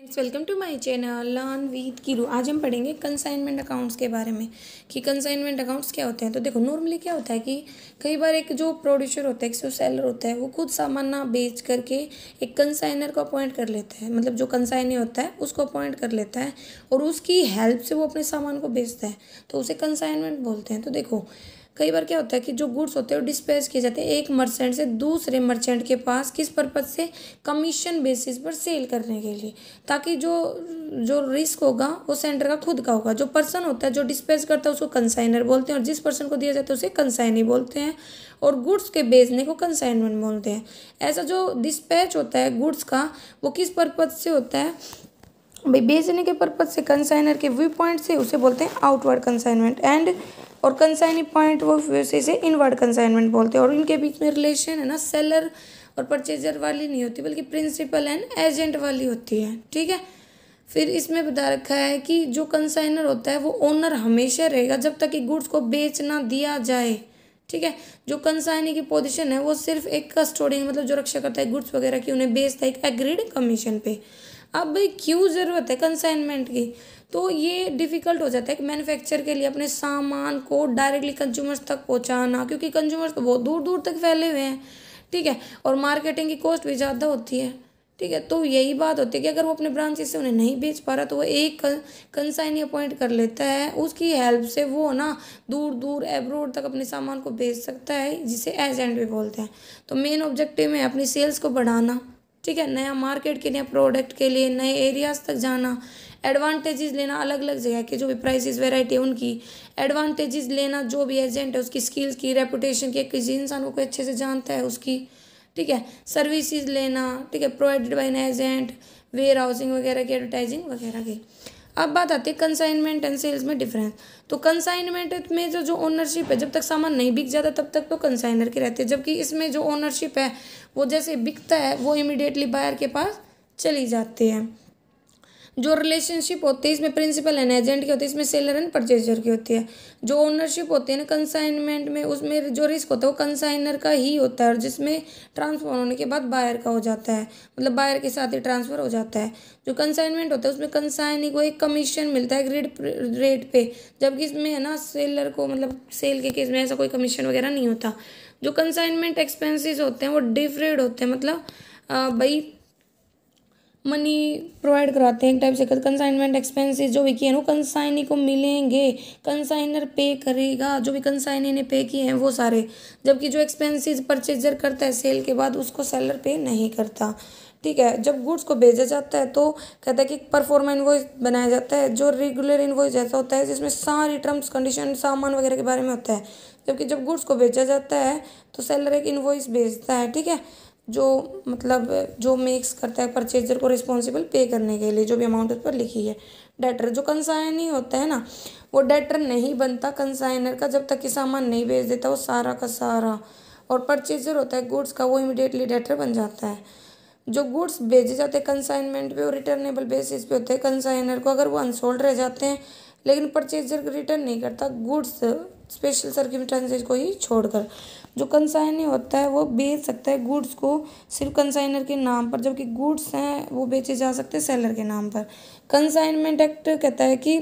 Friends, welcome to my channel learn with Keeru. आज हम पढ़ेंगे कंसाइनमेंट अकाउंट्स के बारे में कि कंसाइनमेंट अकाउंट्स क्या होते हैं। तो देखो, नॉर्मली क्या होता है कि कई बार एक जो प्रोड्यूसर होता है, एक जो सेलर होता है, वो खुद सामान ना बेच करके एक कंसाइनर को अपॉइंट कर लेता है। मतलब जो कंसाइनी होता है उसको अपॉइंट कर लेता है और उसकी हेल्प से वो अपने सामान को बेचता है, तो उसे कंसाइनमेंट बोलते हैं। तो देखो, कई बार क्या होता है कि जो गुड्स होते हैं वो डिस्पैच किए जाते हैं एक मर्चेंट से दूसरे मर्चेंट के पास, किस पर्पज से? कमीशन बेसिस पर सेल करने के लिए, ताकि जो जो रिस्क होगा वो सेंडर का खुद का होगा। जो पर्सन होता है जो डिस्पैच करता है उसको कंसाइनर बोलते हैं, और जिस पर्सन को दिया जाता है उसे कंसाइनी बोलते हैं, और गुड्स के बेचने को कंसाइनमेंट बोलते हैं। ऐसा जो डिस्पैच होता है गुड्स का, वो किस पर्पज से होता है भाई? बेचने के पर्पज से। कंसाइनर के व्यू पॉइंट से उसे बोलते हैं आउटवर्ड कंसाइनमेंट, एंड और कंसाइनी पॉइंट वो से इनवर्ड कंसाइनमेंट बोलते हैं। और इनके बीच में रिलेशन है ना, सेलर और परचेजर वाली नहीं होती, बल्कि प्रिंसिपल एंड एजेंट वाली होती है। ठीक है। फिर इसमें बता रखा है कि जो कंसाइनर होता है वो ओनर हमेशा रहेगा जब तक कि गुड्स को बेच ना दिया जाए। ठीक है। जो कंसाइनी की पोजीशन है वो सिर्फ एक कस्टोडियन, मतलब जो रक्षा करता है गुड्स वगैरह की, उन्हें बेचता है एक एग्रीड कमीशन पे। अब भाई क्यों ज़रूरत है कंसाइनमेंट की? तो ये डिफ़िकल्ट हो जाता है कि मैन्युफैक्चर के लिए अपने सामान को डायरेक्टली कंज्यूमर्स तक पहुंचाना, क्योंकि कंज्यूमर्स तो बहुत दूर दूर तक फैले हुए हैं। ठीक है। और मार्केटिंग की कॉस्ट भी ज़्यादा होती है। ठीक है। तो यही बात होती है कि अगर वो अपने ब्रांचेस से उन्हें नहीं बेच पा रहा, तो वो एक कंसाइनी अपॉइंट कर लेता है, उसकी हेल्प से वो ना दूर दूर एब्रोड तक अपने सामान को बेच सकता है, जिसे एजेंट भी बोलते हैं। तो मेन ऑब्जेक्टिव है अपनी सेल्स को बढ़ाना। ठीक है। नया मार्केट के लिए, प्रोडक्ट के लिए नए एरियाज तक जाना, एडवांटेजेस लेना अलग अलग जगह के, जो भी प्राइसेस वैरायटी है उनकी एडवांटेजेस लेना, जो भी एजेंट है उसकी स्किल्स की, रेपुटेशन की, किसी इंसान को अच्छे से जानता है उसकी। ठीक है। सर्विसेज लेना, ठीक है, provided by an agent, warehousing वगैरह की, एडवर्टाइजिंग वगैरह की। अब बात आती है कंसाइनमेंट एंड सेल्स में डिफरेंस। तो कंसाइनमेंट में जो जो ओनरशिप है, जब तक सामान नहीं बिक जाता तब तक तो कंसाइनर के रहते हैं, जबकि इसमें जो ओनरशिप है वो जैसे बिकता है वो इमीडिएटली बायर के पास चली जाती है। जो रिलेशनशिप होती है इसमें प्रिंसिपल एंड एजेंट की होती है, इसमें सेलर एंड परचेजर की होती है। जो ओनरशिप होती है ना कंसाइनमेंट में, उसमें जो रिस्क होता है वो कंसाइनर का ही होता है, और जिसमें ट्रांसफर होने के बाद बायर का हो जाता है, मतलब बायर के साथ ही ट्रांसफर हो जाता है। जो कंसाइनमेंट होता है उसमें कंसाइनी को एक कमीशन मिलता है ग्रिड रेट पे, जबकि इसमें है ना सेलर को, मतलब सेल के केस में ऐसा कोई कमीशन वगैरह नहीं होता। जो कंसाइनमेंट एक्सपेंसेस होते हैं वो डिफरेंट होते हैं, मतलब भाई मनी प्रोवाइड कराते हैं एक टाइप से। कंसाइनमेंट एक्सपेंसेस जो भी किए हैं वो कंसाइनी को मिलेंगे, कंसाइनर पे करेगा, जो भी कंसाइनी ने पे किए हैं वो सारे। जबकि जो एक्सपेंसेस परचेजर करता है सेल के बाद, उसको सेलर पे नहीं करता। ठीक है। जब गुड्स को भेजा जाता है तो कहता है कि परफॉर्मा इनवॉइस बनाया जाता है, जो रेगुलर इनवॉइस ऐसा होता है जिसमें सारी टर्म्स कंडीशन सामान वगैरह के बारे में होता है। जबकि जब गुड्स को भेजा जाता है तो सेलर एक इनवॉइस भेजता है। ठीक है। जो मतलब जो मेक्स करता है परचेजर को रिस्पॉन्सिबल पे करने के लिए, जो भी अमाउंट उस पर लिखी है। डेटर जो कंसाइनी होता है ना, वो डेटर नहीं बनता कंसाइनर का जब तक कि सामान नहीं भेज देता वो सारा का सारा। और परचेजर होता है गुड्स का, वो इमीडिएटली डेटर बन जाता है। जो गुड्स भेजे जाते हैं कंसाइनमेंट पे वो रिटर्नेबल बेसिस पे होते हैं कंसाइनर को, अगर वो अनसोल्ड रह जाते हैं, लेकिन परचेजर रिटर्न नहीं करता गुड्स, स्पेशल सर्कमस्टेंसेस को ही छोड़कर। जो कंसाइनी होता है वो बेच सकता है गुड्स को सिर्फ कंसाइनर के नाम पर, जबकि गुड्स हैं वो बेचे जा सकते हैं सेलर के नाम पर। कंसाइनमेंट एक्ट कहता है कि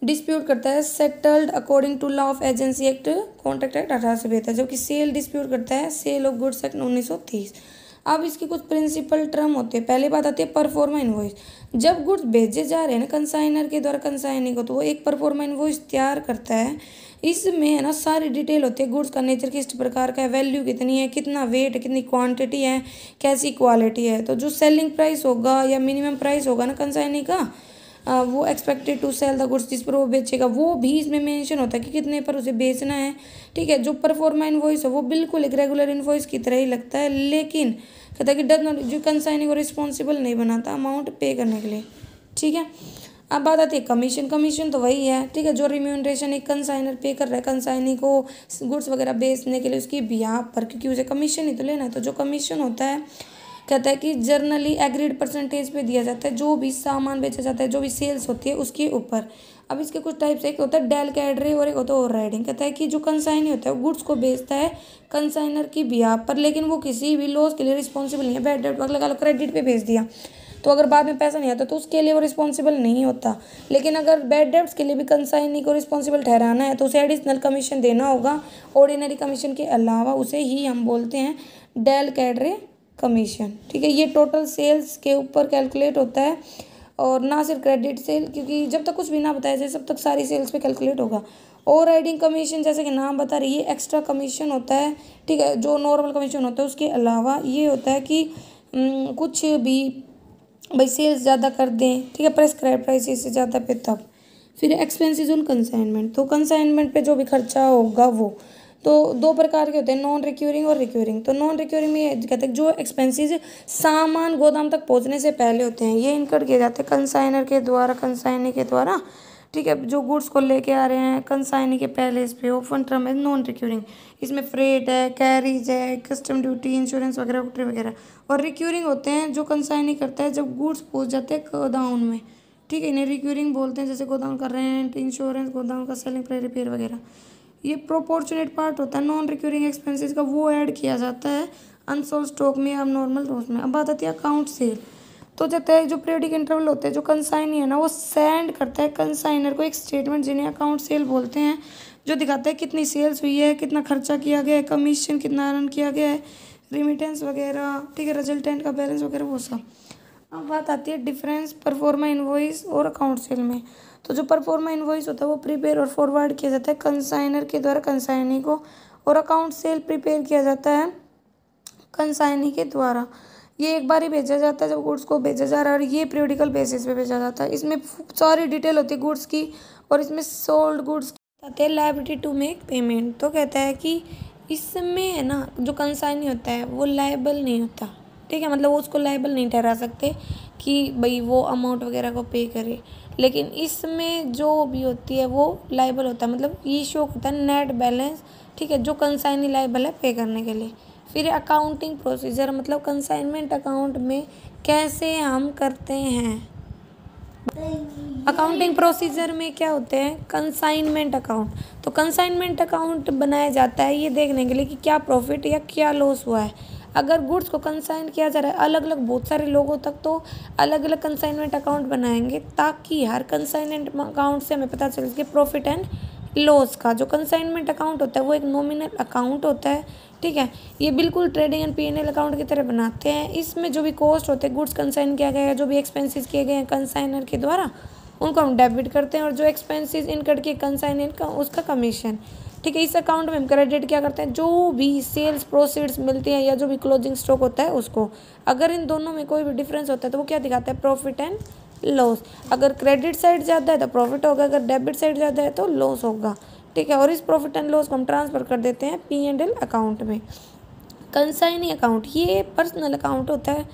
डिस्प्यूट करता है settled according to law of agency act, contract act 1872, जबकि सेल डिस्प्यूट करता है सेल ऑफ गुड्स एक्ट 1930। अब इसकी कुछ प्रिंसिपल टर्म होते हैं। पहली बात आती है परफॉर्मा इनवॉइस। जब गुड्स भेजे जा रहे हैं ना कंसाइनर के द्वारा कंसाइनी को, तो वो एक परफॉर्मा इनवॉइस तैयार करता है। इसमें है ना सारी डिटेल होती है, गुड्स का नेचर किस प्रकार का है, वैल्यू कितनी है, कितना वेट है, कितनी क्वांटिटी है, कैसी क्वालिटी है। तो जो सेलिंग प्राइस होगा या मिनिमम प्राइस होगा ना कंसाइनी का, वो expected to sell the goods, जिस पर वो बेचेगा, वो भी इसमें मेंशन होता है कि कितने पर उसे बेचना है। ठीक है। जो परफॉर्मा इनवॉइस है वो बिल्कुल एक रेगुलर इनवॉइस की तरह ही लगता है, लेकिन कहता है कि डज नॉट, जो कंसाइनी को रिस्पॉन्सिबल नहीं बनाता अमाउंट पे करने के लिए। ठीक है। अब बात आती है कमीशन। कमीशन तो वही है, ठीक है, जो रिम्यूनरेशन एक कंसाइनर पे कर रहा है कंसाइनी को गुड्स वगैरह बेचने के लिए उसकी बिहाफ पर, क्योंकि उसे कमीशन ही तो लेना है। तो जो कमीशन होता है कहता है कि जर्नली एग्रीड परसेंटेज पे दिया जाता है, जो भी सामान बेचा जाता है, जो भी सेल्स होती है उसके ऊपर। अब इसके कुछ टाइप्स, एक होता है डेल कैडरे और एक होता है ओवर राइडिंग। कहता है कि जो कंसाइनी होता है वो गुड्स को बेचता है कंसाइनर की बिहाफ पर, लेकिन वो किसी भी लॉस के लिए रिस्पॉन्सिबल नहीं है। बैड डेट लगा लो, क्रेडिट पे भेज दिया तो अगर बाद में पैसा नहीं आता तो उसके लिए वो रिस्पॉन्सिबल नहीं होता। लेकिन अगर बैड डेब्ट्स के लिए भी कंसाइनी को रिस्पॉन्सिबल ठहराना है तो उसे एडिशनल कमीशन देना होगा। ऑर्डिनरी कमीशन के अलावा उसे ही हम बोलते हैं डेल कैडरे कमीशन। ठीक है, ये टोटल सेल्स के ऊपर कैलकुलेट होता है और ना सिर्फ क्रेडिट सेल, क्योंकि जब तक कुछ भी ना बताया जाए तब तक सारी सेल्स पे कैलकुलेट होगा। ओवर राइडिंग कमीशन जैसे कि नाम बता रही है एक्स्ट्रा कमीशन होता है। ठीक है, जो नॉर्मल कमीशन होता है उसके अलावा ये होता है कि कुछ भी भाई सेल्स ज़्यादा कर दें, ठीक है, प्रेस्क्राइब प्राइस से ज़्यादा पे तब। फिर एक्सपेंसेस ऑन कंसाइनमेंट, तो कंसाइनमेंट पे जो भी खर्चा होगा वो तो दो प्रकार के होते हैं, नॉन रिक्यूरिंग और रिक्यूरिंग। तो नॉन रिक्यूरिंग में ये कहते हैं जो एक्सपेंसेस सामान गोदाम तक पहुंचने से पहले होते हैं, ये इनकर किए जाते हैं कंसाइनर के द्वारा, कंसाइनी के द्वारा। ठीक है, जो गुड्स को लेके आ रहे हैं कंसाइनी के पहले इस पे ओपन टर्म है नॉन रिक्यूरिंग। इसमें फ्रेट है, कैरीज है, कस्टम ड्यूटी, इंश्योरेंस वगैरह वगैरह। और रिक्यूरिंग होते हैं जो कंसाइनी करता है जब गुड्स पहुंच जाते हैं गोदाम में। ठीक है, इन्हें रिक्यूरिंग बोलते हैं, जैसे गोदाम का रेंट, इंश्योरेंस, गोदाम का सेलिंग प्राइस, रिपेयर वगैरह। ये प्रोपोर्शनेट पार्ट होता है नॉन रिक्यूरिंग एक्सपेंसेस का, वो ऐड किया जाता है अनसोल्ड स्टॉक में या नॉर्मल रोज में। अब बात आती है अकाउंट सेल। तो जब है जो पीरियडिक इंटरवल होते हैं जो कंसाइनी है ना वो सेंड करता है कंसाइनर को एक स्टेटमेंट जिन्हें अकाउंट सेल बोलते हैं, जो दिखाता है कितनी सेल्स हुई है, कितना खर्चा किया गया है, कमीशन कितना अर्न किया गया है, रिमिटेंस वगैरह। ठीक है, रिजल्टेंट का बैलेंस वगैरह वो सब। अब बात आती है डिफरेंस परफॉर्मा इनवॉइस और अकाउंट सेल में। तो जो परफॉर्मा इनवॉइस होता है वो प्रिपेयर और फॉरवर्ड किया जाता है कंसाइनर के द्वारा कंसाइनी को, और अकाउंट सेल प्रिपेयर किया जाता है कंसाइनी के द्वारा। ये एक बार ही भेजा जाता है जब गुड्स को भेजा जा रहा है, और ये पीरियडिकल बेसिस पे भेजा जाता है। इसमें सारी डिटेल होती है गुड्स की, और इसमें सोल्ड गुड्स आते हैं लायबिलिटी टू मेक पेमेंट। तो कहता है कि इसमें है ना जो कंसाइनी होता है वो लायबल नहीं होता। ठीक है, मतलब वो उसको लायबल नहीं ठहरा सकते कि भाई वो अमाउंट वगैरह को पे करे, लेकिन इसमें जो भी होती है वो लायबल होता है, मतलब ये शो होता है नेट बैलेंस। ठीक है, जो कंसाइनी लायबल है पे करने के लिए। फिर अकाउंटिंग प्रोसीजर, मतलब कंसाइनमेंट अकाउंट में कैसे हम करते हैं। अकाउंटिंग प्रोसीजर में क्या होते हैं कंसाइनमेंट अकाउंट। तो कंसाइनमेंट अकाउंट बनाया जाता है ये देखने के लिए कि क्या प्रॉफिट या क्या लॉस हुआ है। अगर गुड्स को कंसाइन किया जा रहा है अलग अलग बहुत सारे लोगों तक, तो अलग अलग कंसाइनमेंट अकाउंट बनाएंगे ताकि हर कंसाइनमेंट अकाउंट से हमें पता चले कि प्रॉफिट एंड लॉस का। जो कंसाइनमेंट अकाउंट होता है वो एक नॉमिनल अकाउंट होता है। ठीक है, ये बिल्कुल ट्रेडिंग एंड P&L अकाउंट की तरह बनाते हैं। इसमें जो भी कॉस्ट होते हैं गुड्स कंसाइन किया गया है, जो भी एक्सपेंसेस किए गए हैं कंसाइनर के द्वारा, उनको हम डेबिट करते हैं, और जो एक्सपेंसेस इनकर्ड किए कंसाइनर का उसका कमीशन। ठीक है, इस अकाउंट में हम क्रेडिट क्या करते हैं जो भी सेल्स प्रोसीड्स मिलती हैं या जो भी क्लोजिंग स्टॉक होता है उसको। अगर इन दोनों में कोई भी डिफरेंस होता है तो वो क्या दिखाता है प्रॉफिट एंड लॉस। अगर क्रेडिट साइड ज़्यादा है तो प्रॉफिट होगा, अगर डेबिट साइड ज़्यादा है तो लॉस होगा। ठीक है, और इस प्रॉफिट एंड लॉस को हम ट्रांसफ़र कर देते हैं P&L अकाउंट में। कंसाइनी अकाउंट ये पर्सनल अकाउंट होता है,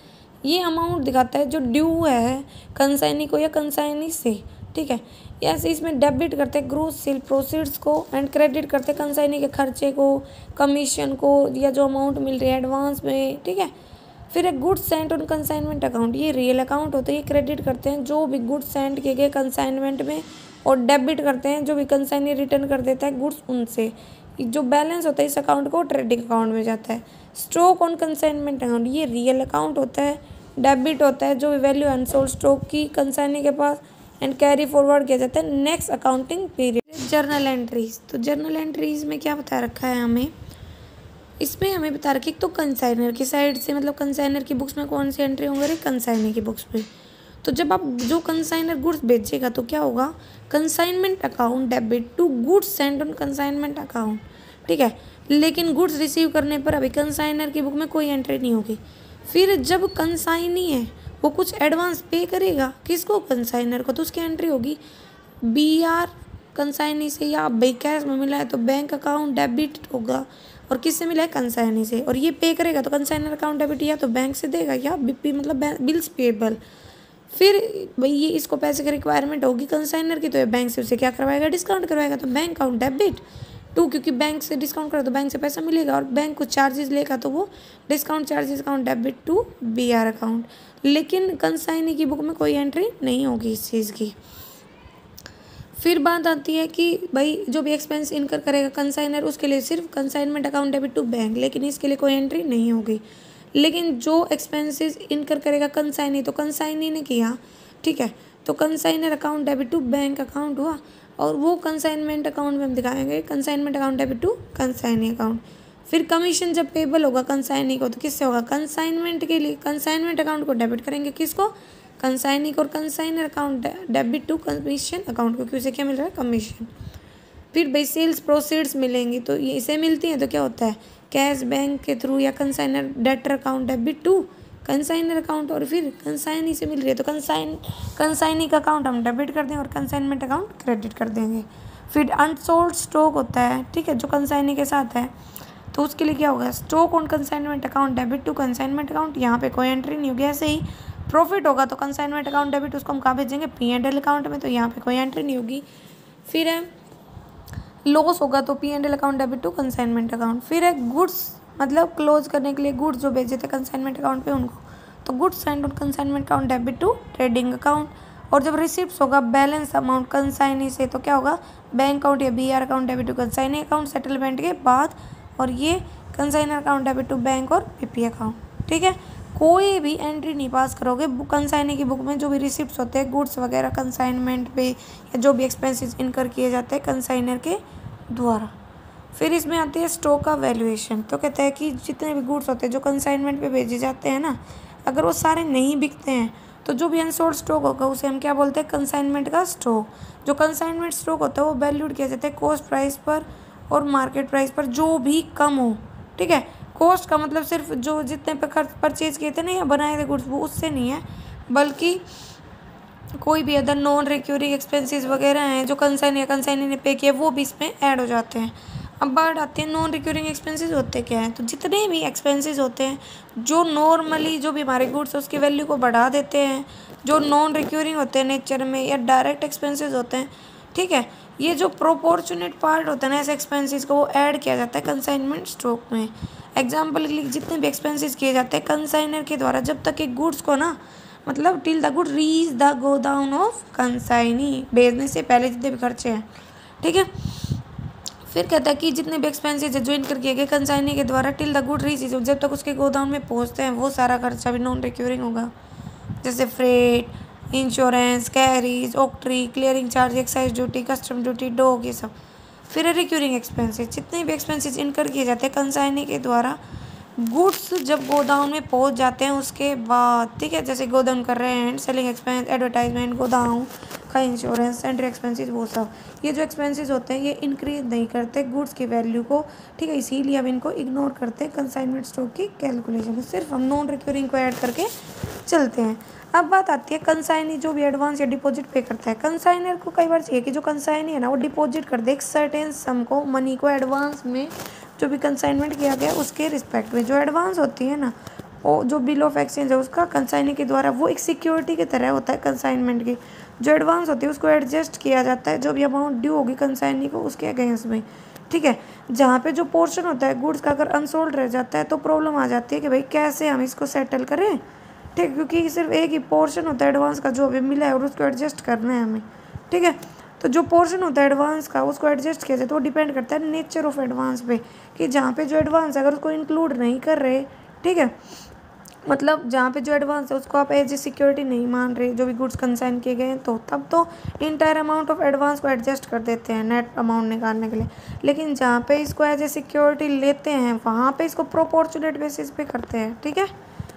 ये अमाउंट दिखाता है जो ड्यू है कंसाइनी को या कंसाइनी से। ठीक है, ऐसे इसमें डेबिट करते हैं ग्रोस सेल प्रोसीड्स को, एंड क्रेडिट करते हैं कंसाइनी के खर्चे को, कमीशन को, या जो अमाउंट मिल रही है एडवांस में। ठीक है, फिर एक goods sent on consignment account, ये रियल अकाउंट होता है, ये क्रेडिट करते हैं जो भी गुड्स सेंड किए गए कंसाइनमेंट में, और डेबिट करते हैं जो भी कंसाइनी रिटर्न कर देता है गुड्स उनसे। जो बैलेंस होता है इस अकाउंट को ट्रेडिंग अकाउंट में जाता है। स्टॉक ऑन कंसाइनमेंट अकाउंट, ये रियल अकाउंट होता है, डेबिट होता है जो वैल्यू अनसोल्ड स्टॉक की कंसाइनी के पास, एंड कैरी फॉरवर्ड किया जाता है next accounting period. Journal entries, तो जर्नल एंट्रीज में क्या बता रखा है हमें, इसमें हमें बता रखी तो कंसाइनर की साइड से, मतलब कंसाइनर की बुक्स में कौन सी एंट्री होंगे, कंसाइनी की बुक्स पे। तो जब आप जो कंसाइनर गुड्स बेचेगा तो क्या होगा, consignment account debit to goods send on consignment account. ठीक है, लेकिन गुड्स रिसीव करने पर अभी कंसाइनर की बुक में कोई एंट्री नहीं होगी। फिर जब कंसाइनी है वो कुछ एडवांस पे करेगा किसको, कंसाइनर को, तो उसकी एंट्री होगी BR कंसाइनी से, या भाई कैश में मिला है तो बैंक अकाउंट डेबिट होगा, और किससे मिला है कंसाइनी से, और ये पे करेगा तो कंसाइनर अकाउंट डेबिट या तो बैंक से देगा या BP मतलब बिल्स पेबल। फिर भाई ये इसको पैसे की रिक्वायरमेंट होगी कंसाइनर की, तो ये बैंक से उसे क्या करवाएगा, डिस्काउंट करवाएगा, तो बैंक अकाउंट डेबिट टू, क्योंकि बैंक से डिस्काउंट करो तो बैंक से पैसा मिलेगा, और बैंक कुछ चार्जेस लेगा तो वो discount charges account debit to BR account. लेकिन कंसाइनी की बुक में कोई एंट्री नहीं होगी इस चीज़ की। फिर बात आती है कि भाई जो भी एक्सपेंस इनकर करेगा कंसाइनर उसके लिए सिर्फ consignment account debit to bank, लेकिन इसके लिए कोई एंट्री नहीं होगी। लेकिन जो एक्सपेंसेस इनकर करेगा कंसाइनी, तो कंसाइनी ने किया, ठीक है, तो consignor account debit to bank account हुआ, और वो कंसाइनमेंट अकाउंट में हम दिखाएंगे consignment account debit to consignee account. फिर कमीशन जब पेबल होगा कंसाइनी को, तो किससे होगा, कंसाइनमेंट के लिए कंसाइनमेंट अकाउंट को डेबिट करेंगे, किसको, कंसाइनी को, और consignor account debit to commission account को, क्योंकि क्या मिल रहा है, कमीशन। फिर भाई सेल्स प्रोसीड्स मिलेंगी, तो ये इसे मिलती हैं, तो क्या होता है, कैश बैंक के थ्रू या consignor debtor account debit to consignor account, और फिर कंसाइनी से मिल रही है तो कंसाइनी का अकाउंट हम डेबिट कर दें और कंसाइनमेंट अकाउंट क्रेडिट कर देंगे। फिर अनसोल्ड स्टॉक होता है, ठीक है, जो कंसाइनी के साथ है, तो उसके लिए क्या होगा, stock on consignment account debit to consignment account, यहाँ पे कोई एंट्री नहीं होगी। ऐसे ही प्रॉफिट होगा तो कंसाइनमेंट अकाउंट डेबिट, उसको हम कहाँ भेजेंगे, P&L अकाउंट में, तो यहाँ पे कोई एंट्री नहीं होगी। फिर है लॉस होगा तो P&L account debit to consignment account. फिर है गुड्स, मतलब क्लोज करने के लिए गुड्स जो भेजे थे कंसाइनमेंट अकाउंट पे उनको, तो goods send on consignment account debit to trading account. और जब रिसिप्ट्स होगा बैलेंस अमाउंट कंसाइनी से, तो क्या होगा, बैंक अकाउंट या BR account debit to consignee account settlement के बाद, और ये consignor account debit to bank और PP अकाउंट, ठीक है। कोई भी एंट्री नहीं पास करोगे कंसाइनी की बुक में, जो भी रिसिप्ट्स होते हैं गुड्स वगैरह कंसाइनमेंट पे, या जो भी एक्सपेंसेस इनकर किए जाते हैं कंसाइनर के द्वारा। फिर इसमें आती है स्टॉक का वैल्यूएशन, तो कहते हैं कि जितने भी गुड्स होते हैं जो कंसाइनमेंट पे भेजे जाते हैं ना, अगर वो सारे नहीं बिकते हैं, तो जो भी अनसोल्ड स्टॉक होगा उसे हम क्या बोलते हैं, कंसाइनमेंट का स्टॉक। जो कंसाइनमेंट स्टॉक होता है वो वैल्यूड किया जाता है कॉस्ट प्राइस पर और मार्केट प्राइस पर, जो भी कम हो, ठीक है। कॉस्ट का मतलब सिर्फ जो जितने पे खर्च परचेज किए थे ना या बनाए थे गुड्स, वो उससे नहीं है, बल्कि कोई भी अदर नॉन रिक्यूरिंग एक्सपेंसेस वगैरह हैं जो कंसाइनी ने पे किए, वो भी इसमें ऐड हो जाते हैं। अब बात आती है नॉन रिक्यूरिंग एक्सपेंसेस होते क्या हैं, तो जितने भी एक्सपेंसेस होते हैं जो नॉर्मली जो भी हमारे गुड्स है उसकी वैल्यू को बढ़ा देते हैं, जो नॉन रिक्यूरिंग होते हैं नेचर में, या डायरेक्ट एक्सपेंसेस होते हैं, ठीक है, ये जो प्रोपोर्शनेट पार्ट होता है ना ऐसे एक्सपेंसेस को, वो ऐड किया जाता है कंसाइनमेंट स्टॉक में। एग्जाम्पल के लिए जितने भी एक्सपेंसेस किए जाते हैं कंसाइनर के द्वारा, जब तक एक गुड्स को ना, मतलब till the good reach the godown of consignee, भेजने से पहले जितने भी खर्चे हैं, ठीक है। फिर कहता है कि जितने भी एक्सपेंसेस है जो इनकर किए गए कंसाइनी के द्वारा टिल द गुड रीच, जब तक उसके गोदाउन में पहुंचते हैं, वो सारा खर्चा भी नॉन रिक्यूरिंग होगा, जैसे freight, insurance, carriage, octroi, clearing charge, excise duty, custom duty, dock, ये सब। फिर रिक्यूरिंग एक्सपेंसेस, जितने भी एक्सपेंसेस इनकर किए जाते हैं कंसाइनी के द्वारा, गुड्स जब गोदाउन में पहुंच जाते हैं उसके बाद, ठीक है, जैसे गोदाउन कर रहे हैं, सेलिंग एक्सपेंस, एडवर्टाइजमेंट, गोदाउन का इंश्योरेंस, सेंट्री एक्सपेंसेस, वो सब, ये जो एक्सपेंसेस होते हैं ये इंक्रीज नहीं करते गुड्स की वैल्यू को, ठीक है, इसीलिए हम इनको इग्नोर करते हैं कंसाइनमेंट स्टॉक की कैलकुलेशन में, सिर्फ हम नॉन रिक्यूरिंग को ऐड करके चलते हैं। अब बात आती है कंसाइनी जो भी एडवांस या डिपॉजिट पे करता है, कंसाइनर को कई बार चाहिए कि जो कंसाइनी है ना वो डिपॉजिट कर दे एक सर्टेन सम को, मनी को एडवांस में, जो भी कंसाइनमेंट किया गया उसके रिस्पेक्ट में। जो एडवांस होती है ना, वो जो बिल ऑफ एक्सचेंज है उसका कंसाइनी के द्वारा, वो एक सिक्योरिटी की तरह होता है कंसाइनमेंट की। जो एडवांस होती है उसको एडजस्ट किया जाता है जो भी अमाउंट ड्यू होगी कंसाइनी को उसके अगेंस्ट में, ठीक है। जहाँ पे जो पोर्शन होता है गुड्स का अगर अनसोल्ड रह जाता है तो प्रॉब्लम आ जाती है कि भाई कैसे हम इसको सेटल करें, ठीक, क्योंकि सिर्फ एक ही पोर्शन होता है एडवांस का जो अभी मिला है और उसको एडजस्ट करना है हमें, ठीक है। तो जो पोर्शन होता है एडवांस का उसको एडजस्ट किया जाए, तो वो डिपेंड करता है नेचर ऑफ एडवांस पे, कि जहाँ पे जो एडवांस है अगर उसको इंक्लूड नहीं कर रहे, ठीक है, मतलब जहाँ पे जो एडवांस है उसको आप एज ए सिक्योरिटी नहीं मान रहे जो भी गुड्स कंसाइन किए गए हैं, तो तब तो इंटायर अमाउंट ऑफ एडवांस को एडजस्ट कर देते हैं नेट अमाउंट निकालने के लिए। लेकिन जहाँ पे इसको एज ए सिक्योरिटी लेते हैं वहाँ पे इसको प्रोपोर्शनेट बेसिस पे करते हैं, ठीक है,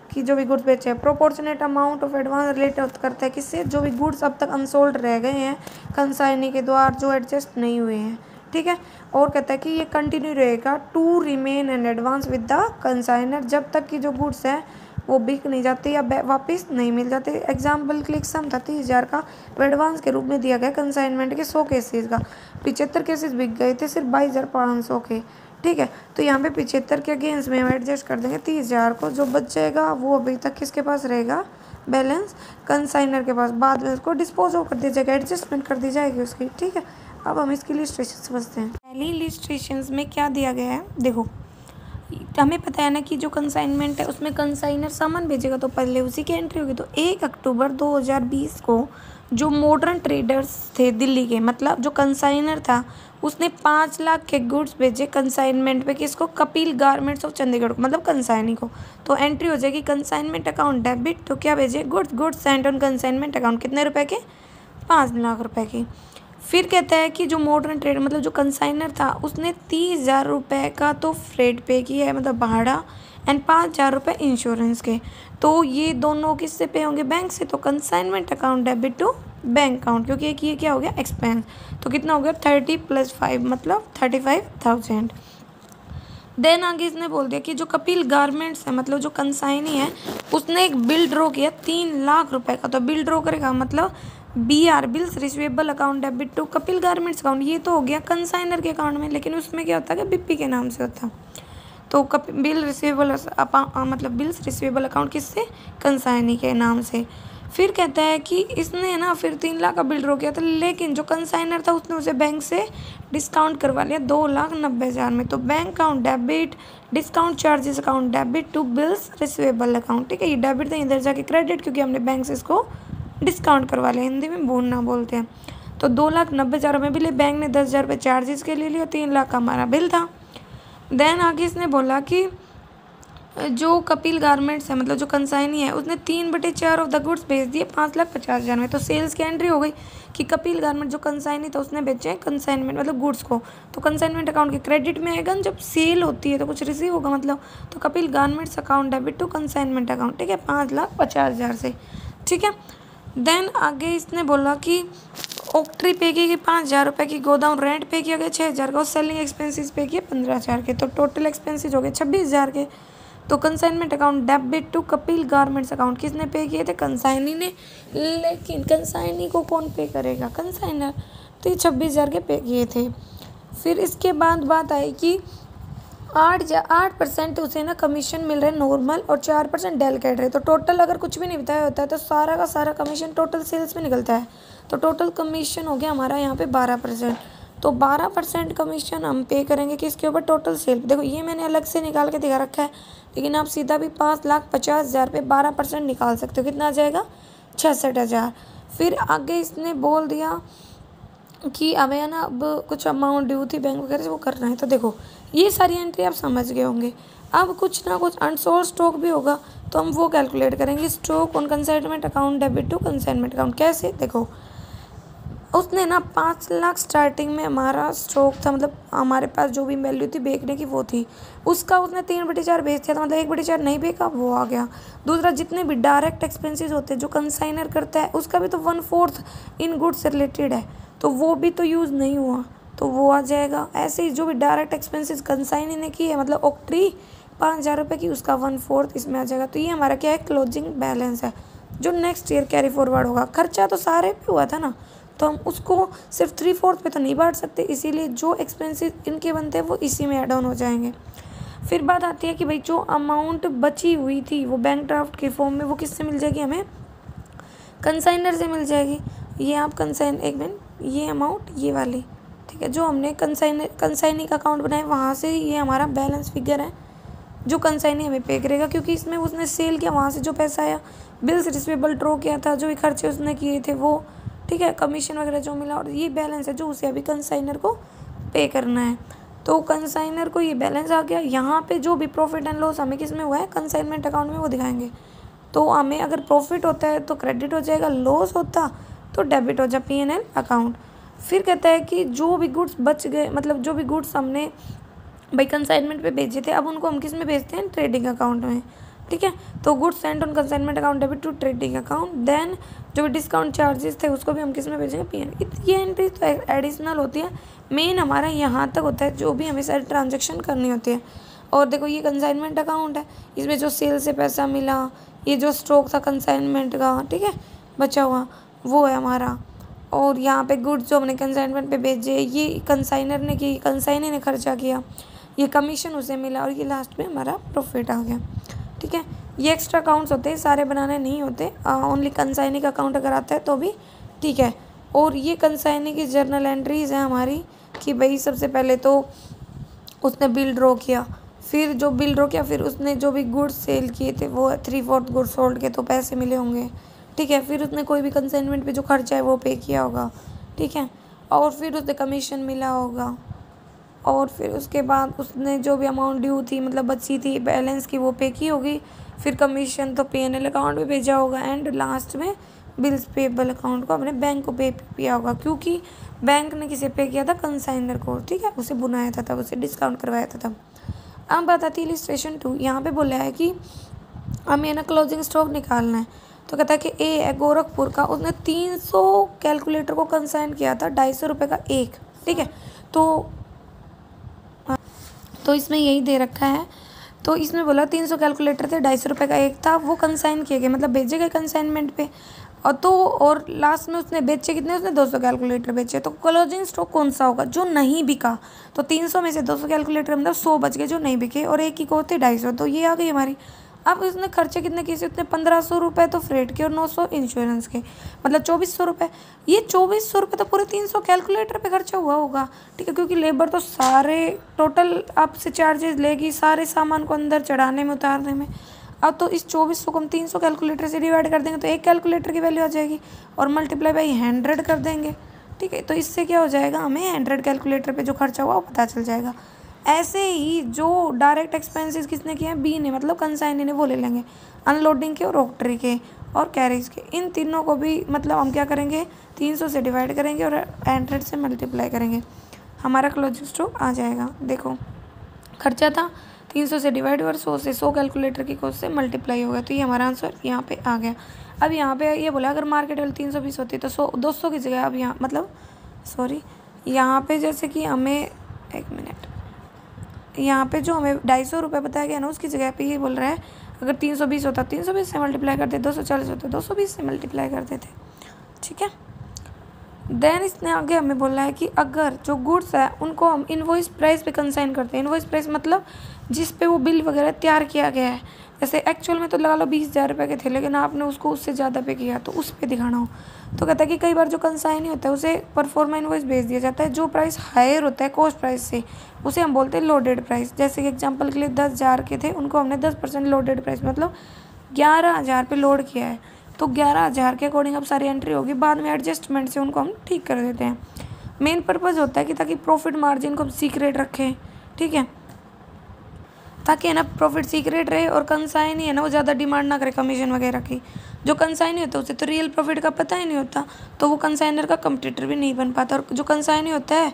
कि जो भी गुड्स बेचे हैं proportionate amount of advance relate करता है किससे, जो भी गुड्स अब तक अनसोल्ड रह गए हैं कंसाइनी के द्वारा जो एडजस्ट नहीं हुए हैं, ठीक है। और कहता है कि ये कंटिन्यू रहेगा to remain an advance with the consignor, जब तक कि जो गुड्स है वो बिक नहीं जाते या वापस नहीं मिल जाते। एग्जाम्पल के लिए सम था 30,000 का, वो एडवांस के रूप में दिया गया कंसाइनमेंट के 100 केसेस का, 75 केसेस बिक गए थे सिर्फ 22,500 के, ठीक है। तो यहाँ पे 75 के अगेंस्ट में हम एडजस्ट कर देंगे 30,000 को, जो बच जाएगा वो अभी तक किसके पास रहेगा, बैलेंस कंसाइनर के पास, बाद में उसको डिस्पोज ऑफ कर दिया जाएगा, एडजस्टमेंट कर दी जाएगी उसकी, ठीक है। अब हम इसकी लिस्ट्रेशन समझते हैं। पहली लिस्ट्रेशन में क्या दिया गया है, देखो हमें पता है ना कि जो कंसाइनमेंट है उसमें कंसाइनर सामान भेजेगा तो पहले उसी की एंट्री होगी। तो 1 अक्टूबर 2020 को जो मॉडर्न ट्रेडर्स थे दिल्ली के, मतलब जो कंसाइनर था, उसने 5 लाख के गुड्स भेजे कंसाइनमेंट पे, किसको? कपिल गारमेंट्स ऑफ चंडीगढ़ को, मतलब कंसाइनी को। तो एंट्री हो जाएगी कंसाइनमेंट अकाउंट डेबिट, तो क्या भेजे? Goods sent on consignment account, कितने रुपए के? 5 लाख रुपए की। फिर कहता है कि जो मॉडर्न ट्रेड मतलब जो कंसाइनर था, उसने 30,000 रुपये का तो फ्रेट पे किया है, मतलब भाड़ा, एंड 5,000 रुपये इंश्योरेंस के। तो ये दोनों किससे पे होंगे? बैंक से। तो consignment account debit to bank account, क्योंकि ये क्या हो गया? एक्सपेंस। तो कितना हो गया? 30 + 5 मतलब 35,000। देन आगे इसने बोल दिया कि जो कपिल गारमेंट्स है, मतलब जो कंसाइनी है, उसने एक बिल ड्रॉ किया 3 लाख रुपए का। तो बिल ड्रॉ करेगा मतलब BR bills receivable account debit to Kapil garments account. ये तो हो गया कंसाइनर के अकाउंट में, लेकिन उसमें क्या होता है कि BP के नाम से होता। तो बिल रिसीवेबल मतलब बिल्स रिसीवेबल अकाउंट किससे? कंसाइनी के नाम से। फिर कहता है कि इसने ना फिर 3 लाख का बिल ड्रॉ किया था, लेकिन जो कंसाइनर था उसने उसे बैंक से डिस्काउंट करवा लिया 2,90,000 में। तो bank account debit, discount charges account debit to bills receivable account. ठीक है, ये डेबिट था, इधर जाके क्रेडिट, क्योंकि हमने बैंक से इसको डिस्काउंट करवा लिया। हिंदी में बोलना बोलते हैं। तो 2,90,000 में भी ले, बैंक ने 10,000 रुपये चार्जेस के लिए लिया, 3 लाख का हमारा बिल था। देन आगे इसने बोला कि जो कपिल गारमेंट्स है, मतलब जो कंसाइनी है, उसने 3/4 ऑफ द गुड्स भेज दिए 5,50,000 में। तो सेल्स की एंट्री हो गई कि कपिल गारमेंट जो कंसाइनी था उसने बेचे कंसाइनमेंट मतलब गुड्स को। तो कंसाइनमेंट अकाउंट के क्रेडिट में आएगा, जब सेल होती है तो कुछ रिसीव होगा मतलब। तो Kapil garments account debit to consignment account. ठीक है, 5,50,000 से। ठीक है, देन आगे इसने बोला कि ऑक्ट्री पे की 5,000 रुपये की, गोदाम रेंट पे किया गया 6,000 का, और सेलिंग एक्सपेंसेस पे किए 15,000 के। तो टोटल एक्सपेंसेस हो गए 26,000 के। तो consignment account debit to Kapil garments account किसने पे किए थे? कंसाइनी ने। लेकिन कंसाइनी को कौन पे करेगा? कंसाइनर। तो ये 26,000 के पे किए थे। फिर इसके बाद बात आई कि 8% उसे ना कमीशन मिल रहा है नॉर्मल, और 4% डेलिकेट रहे। तो टोटल अगर कुछ भी नहीं बताया होता है तो सारा का सारा कमीशन टोटल सेल्स में निकलता है। तो टोटल कमीशन हो गया हमारा यहाँ पे 12%। तो 12% कमीशन हम पे करेंगे किसके ऊपर? Total sale. देखो ये मैंने अलग से निकाल के दिखा रखा है, लेकिन आप सीधा भी 5,50,000 पे 12% निकाल सकते हो। कितना आ जाएगा? 66,000। फिर आगे इसने बोल दिया कि अब है ना, अब कुछ अमाउंट ड्यू थी बैंक वगैरह से, वो करना है। तो देखो ये सारी एंट्री आप समझ गए होंगे। अब कुछ ना कुछ अनसोल्ड स्टॉक भी होगा, तो हम वो कैलकुलेट करेंगे। Stock on consignment account debit to consignment account. कैसे? देखो उसने ना 5 लाख स्टार्टिंग में हमारा स्टॉक था, मतलब हमारे पास जो भी वैल्यू थी बेचने की वो थी, उसका उसने 3/4 बेच दिया था, मतलब 1/4 नहीं बेचा, वो आ गया। दूसरा, जितने भी डायरेक्ट एक्सपेंसेस होते हैं जो कंसाइनर करता है, उसका भी तो 1/4 इन गुड्स से रिलेटेड है, तो वो भी तो यूज़ नहीं हुआ, तो वो आ जाएगा। ऐसे ही जो भी डायरेक्ट एक्सपेंसेस कंसाइनी ने की है, मतलब ऑक्ट्री 5,000 रुपये की, उसका 1/4 इसमें आ जाएगा। तो ये हमारा क्या है? क्लोजिंग बैलेंस है, जो नेक्स्ट ईयर कैरी फॉरवर्ड होगा। खर्चा तो सारे पे हुआ था ना, तो हम उसको सिर्फ 3/4 पे तो नहीं बांट सकते, इसीलिए जो एक्सपेंसेस इनके बनते हैं वो इसी में ऐड ऑन हो जाएंगे। फिर बात आती है कि भाई जो अमाउंट बची हुई थी वो बैंक ड्राफ्ट के फॉर्म में, वो किससे मिल जाएगी? हमें कंसाइनर से मिल जाएगी। ये आप एक मिनट, ये अमाउंट ये वाली, ठीक है, जो हमने कंसाइनी का अकाउंट बनाया वहाँ से ये हमारा बैलेंस फिगर है, जो कंसाइनी हमें पे करेगा, क्योंकि इसमें उसने सेल किया, वहाँ से जो पैसा आया, बिल्स रिसीवेबल ड्रॉ किया था, जो भी खर्चे उसने किए थे वो, ठीक है, कमीशन वगैरह जो मिला, और ये बैलेंस है जो उसे अभी कंसाइनर को पे करना है। तो कंसाइनर को ये बैलेंस आ गया। यहाँ पे जो भी प्रॉफिट एंड लॉस हमें किस में हुआ है? कंसाइनमेंट अकाउंट में, वो दिखाएंगे। तो हमें अगर प्रॉफिट होता है तो क्रेडिट हो जाएगा, लॉस होता तो डेबिट हो जाए P&L अकाउंट। फिर कहता है कि जो भी गुड्स बच गए, मतलब जो भी गुड्स हमने भाई कंसाइनमेंट पे भेजे थे, अब उनको हम किस में भेजते हैं? ट्रेडिंग अकाउंट में। ठीक है, तो goods sent on consignment account debit to trading account. Then जो भी डिस्काउंट चार्जेस थे उसको भी हम किस में भेजेंगे? P&L। ये एंट्री तो एडिशनल होती है, मेन हमारा यहाँ तक होता है जो भी हमें सारी ट्रांजेक्शन करनी होती है। और देखो ये कंसाइनमेंट अकाउंट है, इसमें जो सेल से पैसा मिला, ये जो स्टॉक था कंसाइनमेंट का, ठीक है, बचा हुआ, वो है हमारा। और यहाँ पे गुड्स जो हमने कंसाइनमेंट पे भेजे, ये कंसाइनर ने की, कंसाइनर ने खर्चा किया, ये कमीशन उसे मिला, और ये लास्ट में हमारा प्रॉफिट आ गया। ठीक है, ये एक्स्ट्रा अकाउंट्स होते हैं, सारे बनाने नहीं होते, ओनली कंसाइनी का अकाउंट अगर आता है तो भी ठीक है। और ये कंसाइनी की जर्नल एंट्रीज हैं हमारी कि भाई सबसे पहले तो उसने बिल ड्रॉ किया, फिर जो बिल ड्रॉ किया, फिर उसने जो भी गुड्स सेल किए थे वो 3/4 गुड्स सोल्ड के तो पैसे मिले होंगे। ठीक है। फिर उसने कोई भी कंसाइनमेंट पे जो खर्चा है वो पे किया होगा, ठीक है। और फिर उसने कमीशन मिला होगा, और फिर उसके बाद उसने जो भी अमाउंट ड्यू थी मतलब बची थी बैलेंस की वो पे की होगी। फिर कमीशन तो P&L अकाउंट में भेजा होगा, एंड लास्ट में बिल्स पेबल अकाउंट को अपने बैंक को पे किया होगा, क्योंकि बैंक ने किसे पे किया था, कंसाइनर को, ठीक है। उसे बुनाया था तब, उसे डिस्काउंट करवाया था तब। अब बात आती है इलिस्ट्रेशन 2। यहाँ पे बोला है कि हमें ना क्लोजिंग स्टॉक निकालना है। तो कहता है कि ए है गोरखपुर का, उसने 300 कैलकुलेटर को कंसाइन किया था 250 रुपये का एक, ठीक है। तो इसमें यही दे रखा है। तो इसमें बोला 300 कैलकुलेटर थे, 250 रुपये का एक था, वो कंसाइन किए गए मतलब भेजे गए कंसाइनमेंट पे। और लास्ट में उसने बेचे कितने, उसने 200 कैलकुलेटर बेचे। तो क्लोजिंग स्टॉक कौन सा होगा, जो नहीं बिका। तो 300 में से 200 कैलकुलेटर मतलब 100 बच गए जो नहीं बिके, और एक ही को होते 250, तो ये आ गई हमारी। अब इसने खर्चे कितने किए, उतने 1500 रुपये तो फ्रेट के और 900 इंश्योरेंस के, मतलब 2400 रुपये। ये 2400 रुपये तो पूरे 300 कैलकुलेटर पे खर्चा हुआ होगा, ठीक है, क्योंकि लेबर तो सारे टोटल आपसे चार्जेस लेगी सारे सामान को अंदर चढ़ाने में उतारने में। अब तो इस 2400 को हम 300 कैलकुलेटर से डिवाइड कर देंगे तो एक कैलकुलेटर की वैल्यू आ जाएगी, और मल्टीप्लाई बाई 100 कर देंगे, ठीक है। तो इससे क्या हो जाएगा, हमें 100 कैलकुलेटर पे जो खर्चा हुआ वो पता चल जाएगा। ऐसे ही जो डायरेक्ट एक्सपेंसेस किसने किए हैं, बी ने, मतलब कंसाइनी ने, वो ले लेंगे अनलोडिंग के और ऑक्ट्री के और कैरेज के। इन तीनों को भी मतलब हम क्या करेंगे, 300 से डिवाइड करेंगे और 100 से मल्टीप्लाई करेंगे, हमारा क्लोजिंग स्टॉक आ जाएगा। देखो खर्चा था 300 से डिवाइड और 100 से 100 कैलकुलेटर की कॉस्ट से मल्टीप्लाई होगा, तो ये हमारा आंसर यहाँ पे आ गया। अब यहाँ पे ये बोला अगर मार्केट वैल्यू 320 होती तो 200 की जगह अब यहाँ मतलब यहाँ पे जैसे कि हमें एक मिनट, यहाँ पे जो हमें 250 रुपये बताया गया ना, उसकी जगह पे ये बोल रहा है अगर 320 होता 320 से मल्टीप्लाई करते, 240 होता 220 से मल्टीप्लाई करते थे, ठीक है। देन इसने आगे हमें बोला है कि अगर जो गुड्स है उनको हम इनवॉइस प्राइस पे कंसाइन करते हैं। इनवॉइस प्राइस मतलब जिस पे वो बिल वगैरह तैयार किया गया है, जैसे एक्चुअल में तो लगा लो 20,000 रुपये के थे, लेकिन आपने उसको उससे ज़्यादा पे किया तो उस पर दिखाना हो। तो कहता है कि कई बार जो कंसाइन ही होता है उसे परफॉर्मा इनवॉइस भेज दिया जाता है। जो प्राइस हायर होता है कॉस्ट प्राइस से उसे हम बोलते हैं लोडेड प्राइस। जैसे कि एग्जांपल के लिए 10,000 के थे, उनको हमने 10% लोडेड प्राइस मतलब 11,000 पे लोड किया है, तो 11,000 के अकॉर्डिंग अब सारी एंट्री होगी, बाद में एडजस्टमेंट से उनको हम ठीक कर देते हैं। मेन पर्पज़ होता है कि ताकि प्रॉफिट मार्जिन को हम सीक्रेट रखें, ठीक है, ताकि है ना प्रॉफिट सीक्रेट रहे, और कंसाइन ही है ना वो ज़्यादा डिमांड ना करे कमीशन वगैरह की। जो कंसाइन ही होता है उसे तो रियल प्रॉफिट का पता ही नहीं होता, तो वो कंसाइनर का कंपटीटर भी नहीं बन पाता। और जो कंसाइन ही होता है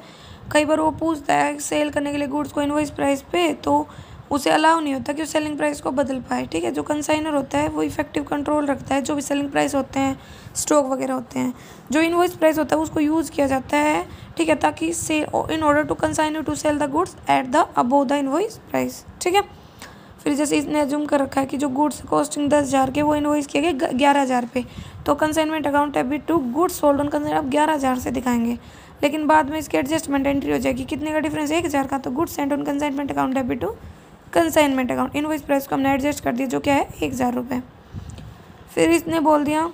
कई बार वो पूछता है सेल करने के लिए गुड्स को इनवॉइस प्राइस पे, तो उसे अलाउ नहीं होता कि वो सेलिंग प्राइस को बदल पाए, ठीक है। जो कंसाइनर होता है वो इफेक्टिव कंट्रोल रखता है, जो भी सेलिंग प्राइस होते हैं, स्टॉक वगैरह होते हैं। जो इनवॉइस प्राइस होता है उसको यूज़ किया जाता है, ठीक है, ताकि से in order to consign to sell the goods at the above the invoice price, ठीक है। फिर जैसे इसने अज्यूम कर रखा है कि जो गुड्स कॉस्टिंग 10,000 के वो इनवॉइस किए गए 11,000 पे, तो consignment account debit to goods sold on consign आप 11,000 से दिखाएंगे, लेकिन बाद में इसकी एडजस्टमेंट एंट्री हो जाएगी। कितने का डिफरेंस, 1,000 का, तो goods sent on consignment account debit to consignment account. Invoice price को हमने एडजस्ट कर दिया जो क्या है 1,000 रुपये। फिर इसने बोल दिया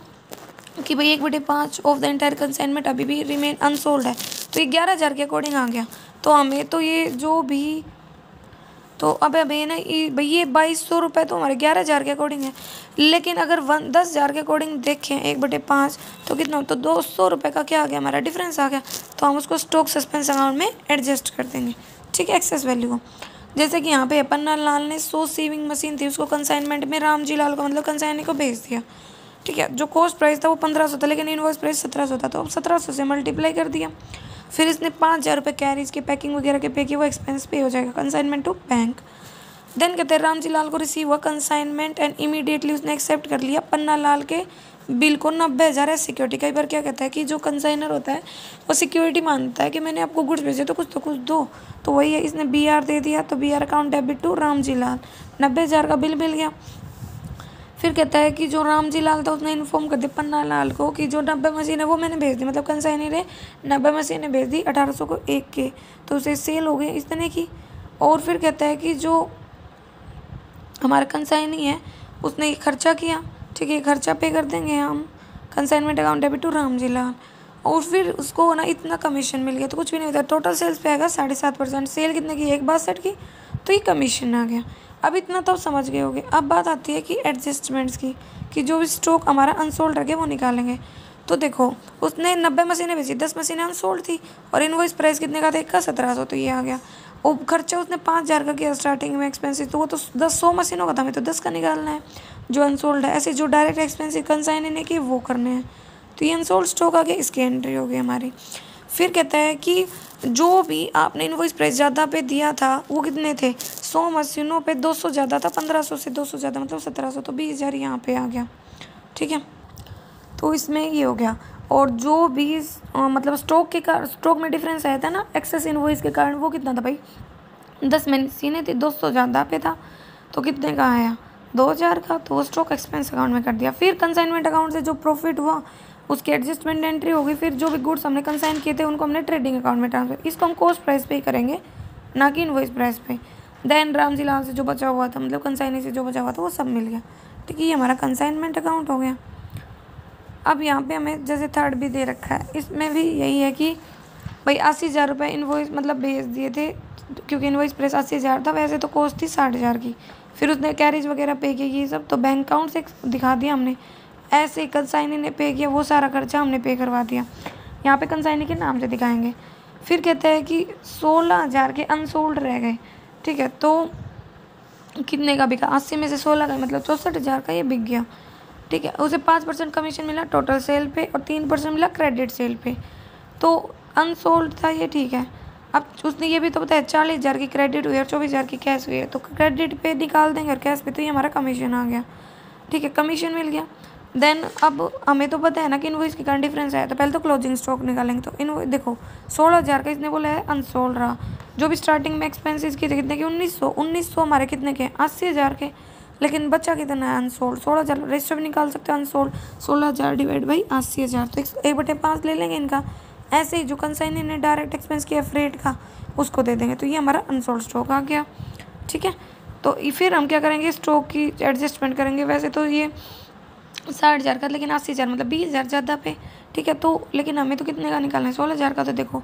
कि भाई 1/5 ऑफ द एंटायर कंसाइनमेंट अभी भी रिमेन अनसोल्ड है, तो ये 11,000 के अकॉर्डिंग आ गया। तो हमें तो ये जो भी, तो अब हमें ना भाई ये 2,200 रुपये तो हमारे 11,000 के अकॉर्डिंग है, लेकिन अगर 10,000 के अकॉर्डिंग देखें 1/5 तो कितना, तो 200 रुपये का क्या आ गया, हमारा डिफरेंस आ गया। तो हम उसको स्टॉक सस्पेंस अकाउंट में एडजस्ट कर देंगे, ठीक है, एक्सेस वैल्यू को। जैसे कि यहाँ पे पन्ना लाल ने 100 सीविंग मशीन थी, उसको कंसाइनमेंट में रामजी लाल को मतलब कंसाइनी को भेज दिया, ठीक है। जो कॉस्ट प्राइस था वो 1,500 था, लेकिन इनवॉइस प्राइस 1,700 था, तो अब 1,700 से मल्टीप्लाई कर दिया। फिर इसने 5,000 रुपये कैरीज के पैकिंग वगैरह के पे किए, वो एक्सपेंस पे हो जाएगा कंसाइनमेंट टू बैंक। देन कहते हैं रामजी लाल को रिसीव हुआ कंसाइनमेंट एंड इमीडिएटली उसने एक्सेप्ट कर लिया पन्ना लाल के बिल को 90,000 एज सिक्योरिटी। कई बार क्या कहता है कि जो कंसाइनर होता है वो सिक्योरिटी मानता है कि मैंने आपको गुड्स भेजे तो कुछ दो, तो वही है, इसने BR दे दिया, तो BR account debit to Ramji Lal, 90,000 का बिल मिल गया। फिर कहता है कि जो रामजी लाल था उसने इन्फॉर्म कर दिया पन्ना लाल को कि जो 90 मशीन है वो मैंने भेज दी, मतलब कंसाइनर ने 90 मशीनें भेज दी 1,800 को एक के, तो उसे सेल हो गई इस तरह की। और फिर कहता है कि जो हमारा कंसाइनी है उसने ये खर्चा किया, ठीक है, खर्चा पे कर देंगे हम consignment account debit to Ramji Lal, और फिर उसको ना इतना कमीशन मिल गया, तो कुछ भी नहीं होता, टोटल सेल्स पे आएगा 7.5%। सेल कितने की, 162 की, तो ये कमीशन आ गया। अब इतना तो समझ गए होगे। अब बात आती है कि एडजस्टमेंट्स की, कि जो भी स्टॉक हमारा अनसोल्ड रखे वो निकालेंगे। तो देखो उसने 90 मशीनें बेची, 10 मशीनें अनसोल्ड थी और इनवॉइस प्राइस कितने का था, का 1700, तो ये आ गया। और खर्चा उसने 5000 का किया स्टार्टिंग में एक्सपेंसिव, तो वो तो 100 मशीनों का था, हमें तो 10 का निकालना है जो अनसोल्ड है। ऐसे जो डायरेक्ट एक्सपेंसिव कंसाइन ने किए वो करने हैं। तो ये अनसोल्ड स्टॉक आ गया, इसकी एंट्री हो गई हमारी। फिर कहता है कि जो भी आपने इनवॉइस प्राइस ज़्यादा पे दिया था वो कितने थे, 100 मशीनों पे 200 ज़्यादा था, 1500 से 200 ज़्यादा मतलब 1700, तो 20,000 यहाँ पे आ गया। ठीक है, तो इसमें ये हो गया। और जो भी मतलब स्टॉक में डिफरेंस आया था ना एक्सेस इनवॉइस के कारण, वो कितना था भाई, 10 मशीनें थी, 200 ज़्यादा पे था, तो कितने का आया, 2000 का, तो वो स्टॉक एक्सपेंस अकाउंट में कर दिया। फिर कंसाइनमेंट अकाउंट से जो प्रॉफिट हुआ उसकी एडजस्टमेंट एंट्री होगी। फिर जो भी गुड्स हमने कंसाइन किए थे उनको हमने ट्रेडिंग अकाउंट में ट्रांसफर, इसको हम कॉस्ट प्राइस पे ही करेंगे ना कि इनवॉइस प्राइस पे। देन रामजी लाल से जो बचा हुआ था, मतलब कंसाइनी से जो बचा हुआ था वो सब मिल गया। ठीक है, ये हमारा कंसाइनमेंट अकाउंट हो गया। अब यहाँ पे हमें जैसे थर्ड भी दे रखा है, इसमें भी यही है कि भाई 80,000 रुपये इनवॉइस मतलब भेज दिए थे, क्योंकि इनवॉइस प्राइस 80,000 था, वैसे तो कॉस्ट थी 60,000 की। फिर उसने कैरेज वगैरह पे किया, ये सब तो बैंक अकाउंट से दिखा दिया हमने। ऐसे कंसाइनी ने पे किया, वो सारा खर्चा हमने पे करवा दिया, यहाँ पे कंसाइनी के नाम से दिखाएंगे। फिर कहते हैं कि 16,000 के अनसोल्ड रह गए। ठीक है, तो कितने का बिका, 80 में से 16 का मतलब 64,000 का ये बिक गया। ठीक है, उसे 5% कमीशन मिला टोटल सेल पे और 3% मिला क्रेडिट सेल पे, तो अनसोल्ड था ये। ठीक है, अब उसने ये भी तो बताया 40,000 की क्रेडिट हुई और 24,000 की कैश हुई है, तो क्रेडिट पे निकाल देंगे और कैश पे, तो ये हमारा कमीशन आ गया। ठीक है, कमीशन मिल गया। देन अब हमें तो पता है ना कि इनवॉइस के कारण डिफरेंस आया, तो पहले तो क्लोजिंग स्टॉक निकालेंगे। तो इनवॉइस देखो 16,000 का इसने बोला है अनसोल्ड रहा, जो भी स्टार्टिंग में एक्सपेंसेस किए थे कितने के, 1900 हमारे कितने के, 80,000 के, लेकिन बच्चा कितना है अनसोल्ड 16,000। रजिस्टर भी निकाल सकते हैं अनसोल्ड, 16,000 डिवाइड बाई 80,000, तो 1/5 ले लेंगे इनका। ऐसे ही जो कंसाइनी ने डायरेक्ट एक्सपेंस किया फ्रेट का उसको दे देंगे, तो ये हमारा अनसोल्ड स्टॉक आ गया। ठीक है, तो फिर हम क्या करेंगे, स्टॉक की एडजस्टमेंट करेंगे। वैसे तो ये 60,000 का, लेकिन 80,000 मतलब 20,000 ज़्यादा पे। ठीक है, तो लेकिन हमें तो कितने का निकालना है, 16,000 का। तो देखो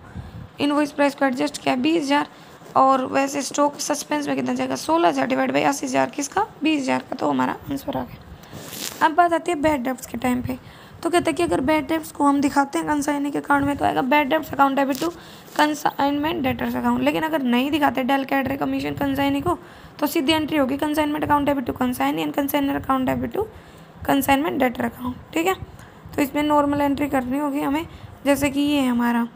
इनवॉइस प्राइस को एडजस्ट किया 20,000, और वैसे स्टॉक सस्पेंस में कितना जाएगा, 16,000 डिवाइड बाई 80,000 किसका, 20,000 का, तो हमारा आंसर आ गया। अब बात आती है बैड डेब्ट्स के टाइम पे। तो कहते हैं कि अगर बैड डेब्ट्स को हम दिखाते हैं कंसाइनी के अकाउंट में तो आएगा bad debts account debit to consignment debtors account. लेकिन अगर नहीं दिखाते डेल कैडरे कमीशन कंसाइनी को, तो सीधी एंट्री होगी consignment account debit to consignee and consignor account debit to consignment debtor account. ठीक है, तो इसमें नॉर्मल एंट्री करनी होगी हमें, जैसे कि ये है हमारा,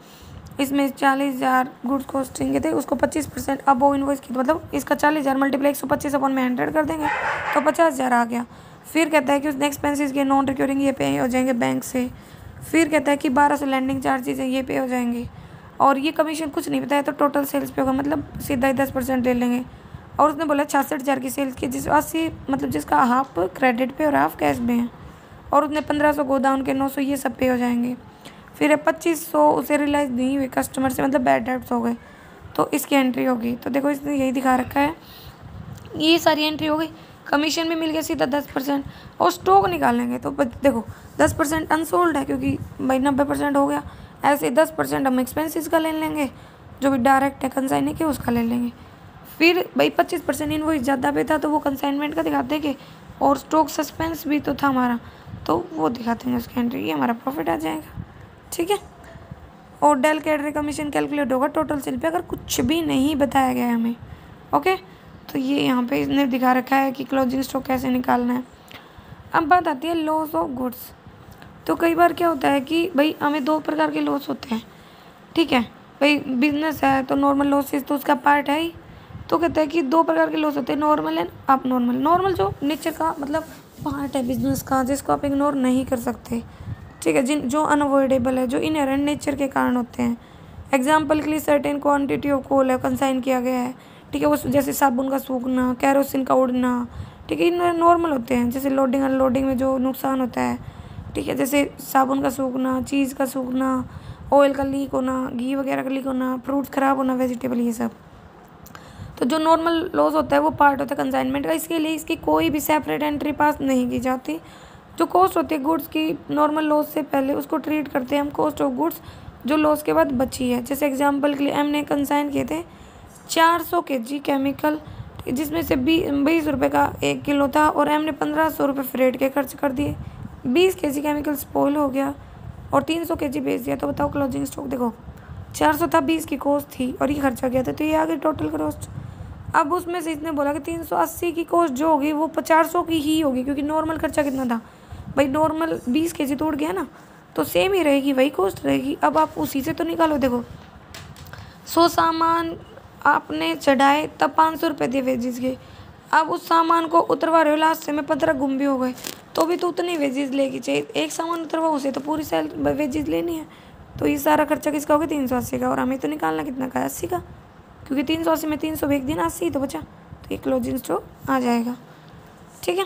इसमें 40,000 गुड्स कॉस्टिंग के थे, उसको 25% अब वो इनवॉइस की, मतलब इसका 40,000 मल्टीप्लाई 125 अपॉन में 100 कर देंगे तो 50,000 आ गया। फिर कहता है कि उसने एक्सपेंसेस के नॉन रिक्योरिंग ये पे हो जाएंगे बैंक से। फिर कहता है कि 1200 लैंडिंग चार्जेस हैं ये पे हो जाएंगे, और ये कमीशन कुछ नहीं बताया, तो टोटल सेल्स पे होगा, मतलब सीधा ही 10% ले लेंगे। और उसने बोला 66,000 की सेल्स की, जिस 80 मतलब जिसका हाफ क्रेडिट पे और हाफ कैश में है, और उसने 1500 गोदाउन के 900 ये सब पे हो जाएंगे। फिर 2500 उसे रियलाइज़ नहीं हुई कस्टमर से, मतलब बैड डेब्ट्स हो गए, तो इसकी एंट्री होगी। तो देखो इसने यही दिखा रखा है, ये सारी एंट्री हो गई। कमीशन भी मिल गया सीधा 10%, और स्टॉक निकालेंगे तो देखो 10% अनसोल्ड है क्योंकि भाई 90% हो गया। ऐसे 10% हम एक्सपेंसिस का ले लेंगे, जो भी डायरेक्ट है कंसाइनी के उसका ले लेंगे। फिर भाई 25% इनवॉइस ज़्यादा पे था तो वो कंसाइनमेंट का दिखाते हैं कि, और स्टॉक सस्पेंस भी तो था हमारा, तो वो दिखाते हैं उसकी एंट्री, ये हमारा प्रॉफिट आ जाएगा। ठीक है, और डेल कैडरे कमीशन कैलकुलेट होगा टोटल सेल पे, अगर कुछ भी नहीं बताया गया है हमें। ओके, तो ये यहाँ पे इसने दिखा रखा है कि क्लोजिंग स्टॉक कैसे निकालना है। अब बात आती है लॉस ऑफ गुड्स। तो कई बार क्या होता है कि भाई हमें 2 प्रकार के लॉस होते हैं। ठीक है, भाई बिजनेस है तो नॉर्मल लॉसेस तो उसका पार्ट है ही। तो कहता है कि 2 प्रकार के लॉस होते हैं, नॉर्मल एंड अब नॉर्मल। नॉर्मल जो नेचर का मतलब पार्ट है बिजनेस का, जिसको आप इग्नोर नहीं कर सकते। ठीक है, जो अनअवॉइडेबल है, जो इनहेरेंट नेचर के कारण होते हैं। एग्जाम्पल के लिए सर्टेन क्वांटिटी ऑफ कोल है कंसाइन किया गया है। ठीक है, वो जैसे साबुन का सूखना, कैरोसिन का उड़ना। ठीक है, इन नॉर्मल होते हैं। जैसे लोडिंग अनलोडिंग में जो नुकसान होता है, ठीक है, जैसे साबुन का सूखना, चीज़ का सूखना, ऑयल का लीक होना, घी वगैरह का लीक होना, फ्रूट्स ख़राब होना, वेजिटेबल, ये सब। तो जो नॉर्मल लॉस होता है वो पार्ट होता है कंसाइनमेंट का, इसके लिए इसकी कोई भी सेपरेट एंट्री पास नहीं की जाती। जो कॉस्ट होती है गुड्स की नॉर्मल लॉस से पहले, उसको ट्रीट करते हैं हम कॉस्ट ऑफ गुड्स जो लॉस के बाद बची है। जैसे एग्जांपल के लिए हमने कंसाइन किए थे 400 kg केमिकल, जिसमें से 20 रुपये का 1 किलो था और हमने 1500 रुपये फ्रेट के खर्च कर दिए। 20 kg केमिकल स्पॉइल हो गया और 300 kg बेच दिया। तो बताओ क्लोजिंग स्टॉक देखो 400 था, 20 की कॉस्ट थी और ये खर्चा गया था, तो ये आ गई टोटल कॉस्ट। अब उसमें से इसने बोला कि 380 की कॉस्ट जो होगी वो 400 की ही होगी, क्योंकि नॉर्मल खर्चा कितना था भाई, नॉर्मल 20 kg टूट गया ना, तो सेम ही रहेगी, वही कॉस्ट रहेगी। अब आप उसी से तो निकालो। देखो 100 सामान आपने चढ़ाए तब 500 रुपये दिए वेजिस के। अब उस सामान को उतरवा रहे हो, लास्ट से में 15 गुम भी हो गए तो भी तो उतनी वेजिस लेगी चाहिए। एक सामान उतरवा उसे तो पूरी सेल वेजिस लेनी है। तो ये सारा खर्चा किसका होगा 380 का, और हमें तो निकालना कितना का 80 का, क्योंकि 380 में 300 बेच दिया ना, 80 तो बचा, तो ये क्लोजिंग स्टॉक आ जाएगा। ठीक है,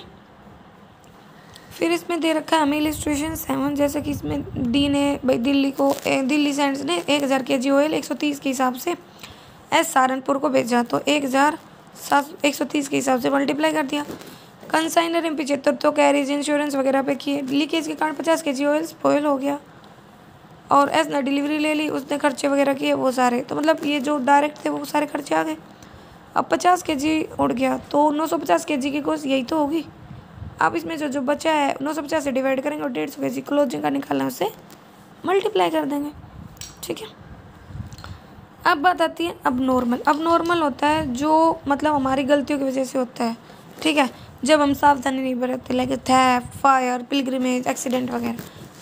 फिर इसमें दे रखा है हमें इलिस्ट्रेशन 7, जैसे कि इसमें डी ने भाई दिल्ली सैंड्स ने 1000 kg ऑयल 130 के हिसाब से एस सहारनपुर को भेजा, तो 130 के हिसाब से मल्टीप्लाई कर दिया। कंसाइनर में 75, तो कैरेज इंश्योरेंस वगैरह पे किए। लीकेज के कारण 50 kg ऑयल स्पॉइल हो गया और एस ने डिलीवरी ले ली, उसने खर्चे वगैरह किए वो सारे, तो मतलब ये जो डायरेक्ट थे वो सारे खर्चे आ गए। अब 50 kg उड़ गया तो 950 kg की कॉस्ट यही तो होगी। अब इसमें जो बचा है 950 से डिवाइड करेंगे और 150 kg क्लोजिंग का निकालना है, उससे मल्टीप्लाई कर देंगे। ठीक है, अब बात आती है अब नॉर्मल होता है जो मतलब हमारी गलतियों की वजह से होता है। ठीक है, जब हम सावधानी नहीं बरतते, like theft, fire, pilgrimage, accident वगैरह,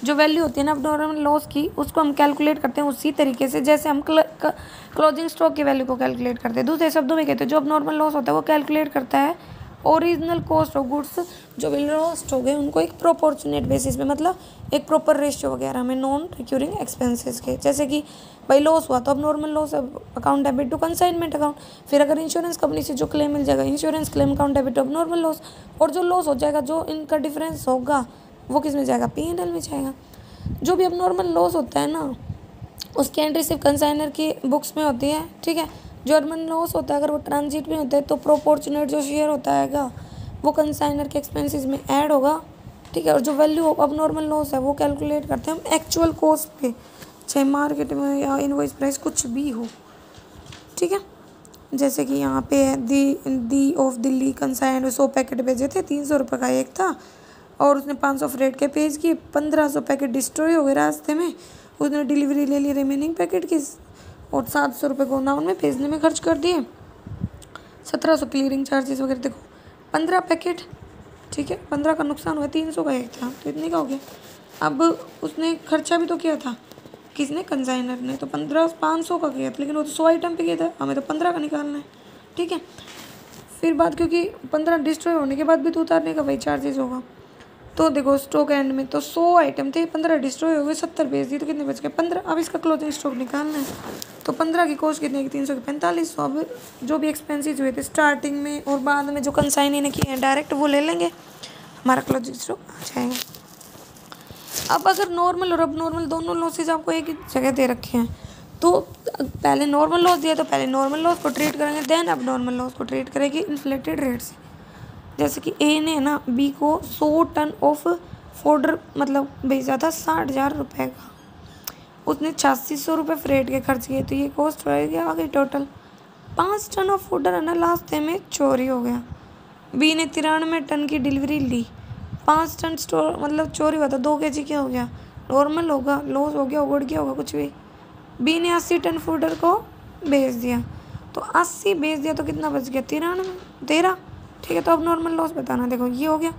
जो वैल्यू होती है ना अब नॉर्मल लॉस की, उसको हम कैलकुलेट करते हैं उसी तरीके से जैसे हम क्लोजिंग स्टॉक की वैल्यू को कैलकुलेट करते हैं। दूसरे शब्दों में कहते हैं जो अब नॉर्मल लॉस होता है वो कैलकुलेट करता है ओरिजिनल कॉस्ट ऑफ गुड्स जो भी लॉस्ट हो गए उनको एक प्रोपोर्शनेट बेसिस पे, मतलब एक प्रॉपर रेशियो वगैरह में नॉन रिक्यूरिंग एक्सपेंसेस के। जैसे कि भाई लॉस हुआ तो अब normal loss account debit to consignment account, फिर अगर इंश्योरेंस कंपनी से जो क्लेम मिल जाएगा insurance claim account debit to अब नॉर्मल लॉस, और जो लॉस हो जाएगा जो इनका डिफरेंस होगा वो किस में जाएगा, P&L में जाएगा। जो भी अब नॉर्मल लॉस होता है ना उसकी एंट्री सिर्फ कंसाइनर की बुक्स में होती है। ठीक है, जर्मन लॉस होता है अगर वो ट्रांजिट में होता है तो प्रोपोर्शनेट जो शेयर होता है वो कंसाइनर के एक्सपेंसेस में ऐड होगा। ठीक है, और जो वैल्यू अब नॉर्मल लॉस है वो कैलकुलेट करते हैं हम एक्चुअल कॉस्ट पे, चाहे मार्केट में या इनवॉइस प्राइस कुछ भी हो। ठीक है, जैसे कि यहाँ पे है the of Delhi consignor 100 packet भेजे थे, 300 रुपये का एक था और उसने 500 फ्रेट के पेज किए, 1500 पैकेट डिस्ट्रॉय हो गए रास्ते में, उसने डिलीवरी ले ली रिमेनिंग पैकेट की और 700 रुपये गोडाउन में भेजने में खर्च कर दिए, 1700 क्लियरिंग चार्जेस वगैरह। देखो 15 पैकेट, ठीक है, 15 का नुकसान हुआ, 300 का एक था, तो इतने का हो गया। अब उसने खर्चा भी तो किया था, किसने, कंसाइनर ने, तो 500 का किया था, लेकिन वो तो 100 आइटम पे किया था, हमें तो 15 का निकालना है। ठीक है, फिर बात क्योंकि 15 डिस्ट्रॉय होने के बाद भी तो उतारने का वही चार्जेस होगा, तो देखो स्टॉक एंड में तो 100 आइटम थे, 15 डिस्ट्रॉय हो गए, 70 बेच दिए, तो कितने बच गए 15। अब इसका क्लोजिंग स्टॉक निकालना है, तो 15 की कॉस्ट कितनी की 300 की 45। अब जो भी एक्सपेंसेस हुए थे स्टार्टिंग में और बाद में जो कंसाइनी ने किए हैं डायरेक्ट वो ले लेंगे, हमारा क्लोजिंग स्टॉक आ जाएगा। अब अगर नॉर्मल और अब नॉर्मल दोनों लॉसेज आपको एक ही जगह दे रखे हैं, तो पहले नॉर्मल लॉस दिया तो पहले नॉर्मल लॉस को ट्रीट करेंगे, देन अब नॉर्मल लॉस को ट्रीट करेंगे इन्फ्लेटेड रेट से। जैसे कि ए ने ना बी को 100 टन ऑफ फोल्डर मतलब भेजा था 60,000 रुपये का, उसने 8600 रुपये फ्रेट के खर्च किए, तो ये कॉस्ट रहेगी आ गई टोटल 5 टन ऑफ फोल्डर है ना रास्ते में चोरी हो गया। बी ने 93 टन की डिलीवरी ली, 5 टन स्टोर मतलब चोरी हुआ था, 2 kg क्या हो गया, नॉर्मल होगा, लॉस हो गया, उगड़ गया होगा कुछ भी। बी ने 80 टन फोल्डर को भेज दिया, तो 80 भेज दिया तो कितना बच गया 13। ठीक है, तो अब नॉर्मल लॉस बताना। देखो ये हो गया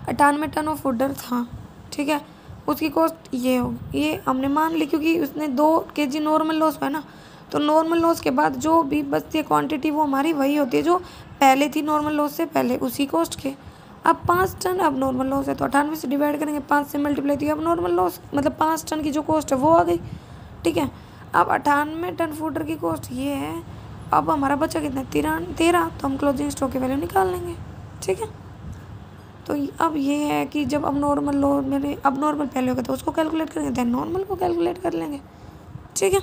98 टन ऑफ फोल्डर था, ठीक है, उसकी कॉस्ट ये होगी, ये हमने मान ली क्योंकि उसने 2 kg नॉर्मल लॉस हुआ ना, तो नॉर्मल लॉस के बाद जो भी बचती है क्वांटिटी वो हमारी वही होती है जो पहले थी नॉर्मल लॉस से पहले उसी कॉस्ट के। अब 5 टन अब नॉर्मल लॉस है तो 98 से डिवाइड करेंगे, 5 से मल्टीप्लाई किया, अब नॉर्मल लॉस मतलब 5 टन की जो कॉस्ट है वो आ गई। ठीक है, अब 98 टन फोल्डर की कॉस्ट ये है, अब हमारा बचा कितना 13, तो हम क्लोजिंग स्टॉक की वैल्यू निकाल लेंगे। ठीक है, तो अब ये है कि जब अब नॉर्मल लो मेरे अब नॉर्मल पहले होगा तो उसको कैलकुलेट करेंगे, देन नॉर्मल को कैलकुलेट कर लेंगे। ठीक है,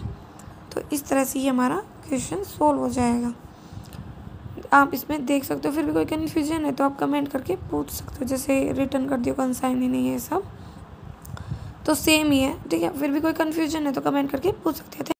तो इस तरह से ये हमारा क्वेश्चन सोल्व हो जाएगा। आप इसमें देख सकते हो, फिर भी कोई कन्फ्यूजन है तो आप कमेंट करके पूछ सकते हो, जैसे रिटर्न कर दियो कंसाइन ही नहीं है सब तो सेम ही है। ठीक है, फिर भी कोई कन्फ्यूजन है तो कमेंट करके पूछ सकते हैं।